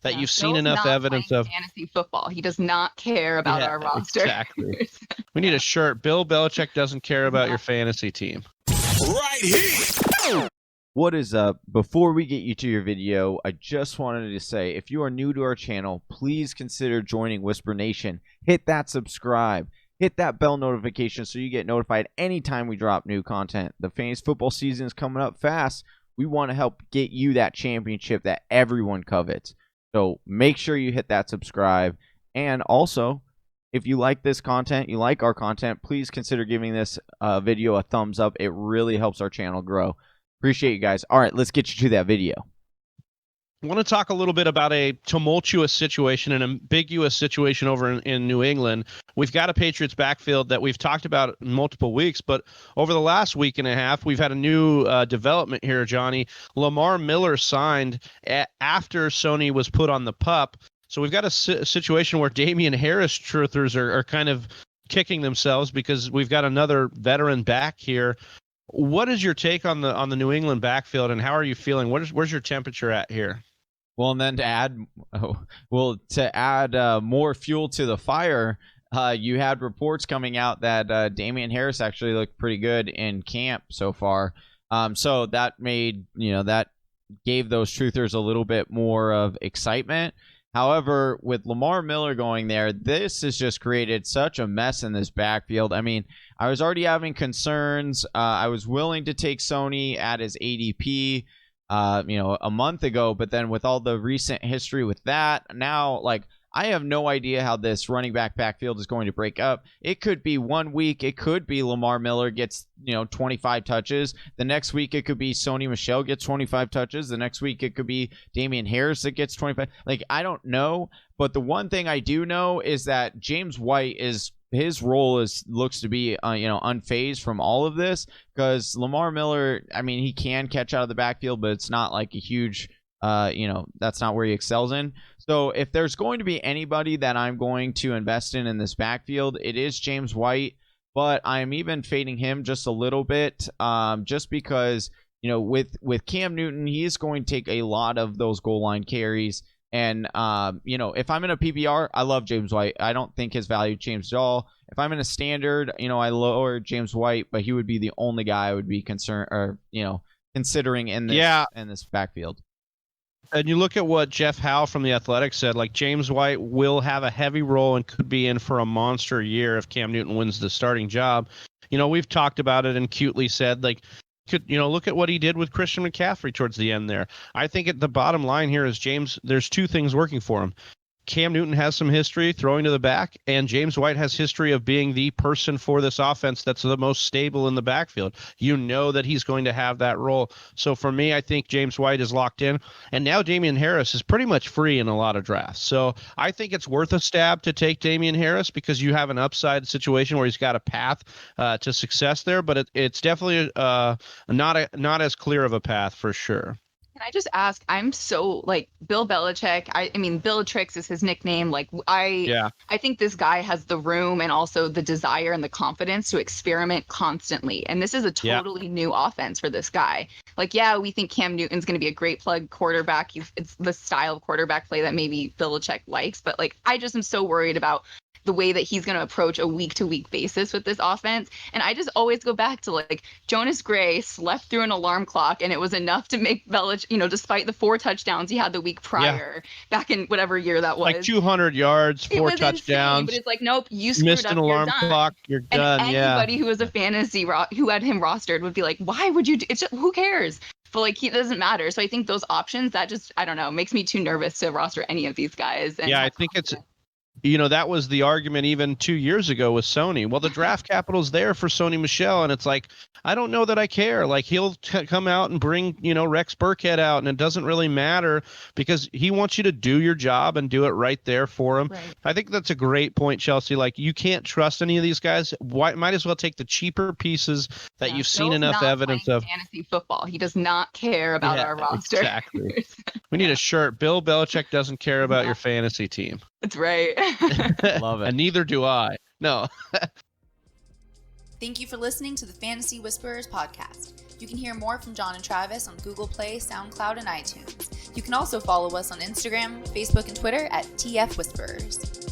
that Yeah, you've seen Bill's enough not evidence playing of. fantasy football. He does not care about Yeah, our roster. exactly. We need a shirt. Bill Belichick doesn't care about your Not- fantasy team. Right here. What is up? Before we get you to your video, I just wanted to say, if you are new to our channel, please consider joining Whisper Nation. Hit that subscribe. Hit that bell notification so you get notified anytime we drop new content. The fantasy football season is coming up fast. We want to help get you that championship that everyone covets. So make sure you hit that subscribe. And also, if you like this content, you like our content, please consider giving this video a thumbs up. It really helps our channel grow. Appreciate you guys. All right, let's get you to that video. I want to talk a little bit about a tumultuous situation, an ambiguous situation over in New England. We've got a Patriots backfield that we've talked about in multiple weeks, but over the last week and a half, we've had a new development here, Johnny. Lamar Miller signed after Sony was put on the PUP. So we've got a situation where Damien Harris truthers are kind of kicking themselves because we've got another veteran back here. What is your take on the New England backfield, and how are you feeling? Where's your temperature at here? Well, and then to add more fuel to the fire, you had reports coming out that Damian Harris actually looked pretty good in camp so far. So that that gave those truthers a little bit more of excitement. However, with Lamar Miller going there, this has just created such a mess in this backfield. I mean, I was already having concerns. I was willing to take Sony at his ADP, a month ago, but then with all the recent history with that, now, like, I have no idea how this running back backfield is going to break up. It could be 1 week. It could be Lamar Miller gets, 25 touches. The next week, it could be Sony Michel gets 25 touches. The next week, it could be Damian Harris that gets 25. Like, I don't know. But the one thing I do know is that James White his role looks to be unfazed from all of this, because Lamar Miller, I mean, he can catch out of the backfield, but it's not like a huge that's not where he excels in. So if there's going to be anybody that I'm going to invest in this backfield, it is James White, but I'm even fading him just a little bit, just because with Cam Newton, he is going to take a lot of those goal line carries. And, if I'm in a PPR, I love James White. I don't think his value changed at all. If I'm in a standard, I lower James White, but he would be the only guy I would be concerned or, considering in this backfield. And you look at what Jeff Howe from The Athletic said, like, James White will have a heavy role and could be in for a monster year if Cam Newton wins the starting job. We've talked about it and cutely said, like, look at what he did with Christian McCaffrey towards the end there. I think at the bottom line here is there's two things working for him. Cam Newton has some history throwing to the back, and James White has history of being the person for this offense that's the most stable in the backfield. You know that he's going to have that role. So for me, I think James White is locked in, and now Damien Harris is pretty much free in a lot of drafts. So I think it's worth a stab to take Damien Harris because you have an upside situation where he's got a path to success there, but it's definitely not as clear of a path for sure. Can I just ask? I'm so Bill Belichick. I mean, Bellatrix is his nickname. I think this guy has the room and also the desire and the confidence to experiment constantly. And this is a totally new offense for this guy. We think Cam Newton's going to be a great plug quarterback. It's the style of quarterback play that maybe Belichick likes. But I just am so worried about the way that he's going to approach a week-to-week basis with this offense. And I just always go back to Jonas Gray slept through an alarm clock, and it was enough to make Belichick, despite the 4 touchdowns he had the week prior, back in whatever year that was. 200 yards, 4 touchdowns. Insane, but it's nope, you screwed missed up, an alarm clock, you're done. And anybody who was a fantasy who had him rostered would be like, why would you do it's just, who cares? But he doesn't matter. So I think those options, that just, I don't know, makes me too nervous to roster any of these guys. And I think it's that was the argument even 2 years ago with Sony. Well, the draft capital's there for Sony Michel, and it's I don't know that I care. He'll come out and bring, Rex Burkhead out, and it doesn't really matter because he wants you to do your job and do it right there for him. Right. I think that's a great point, Chelsea. You can't trust any of these guys. Might as well take the cheaper pieces that you've seen enough evidence of. Fantasy football. He does not care about our roster. Exactly. We need a shirt. Bill Belichick doesn't care about your fantasy team. That's right. Love it. And neither do I. No. Thank you for listening to the Fantasy Whisperers podcast. You can hear more from John and Travis on Google Play, SoundCloud, and iTunes. You can also follow us on Instagram, Facebook, and Twitter at TF Whisperers.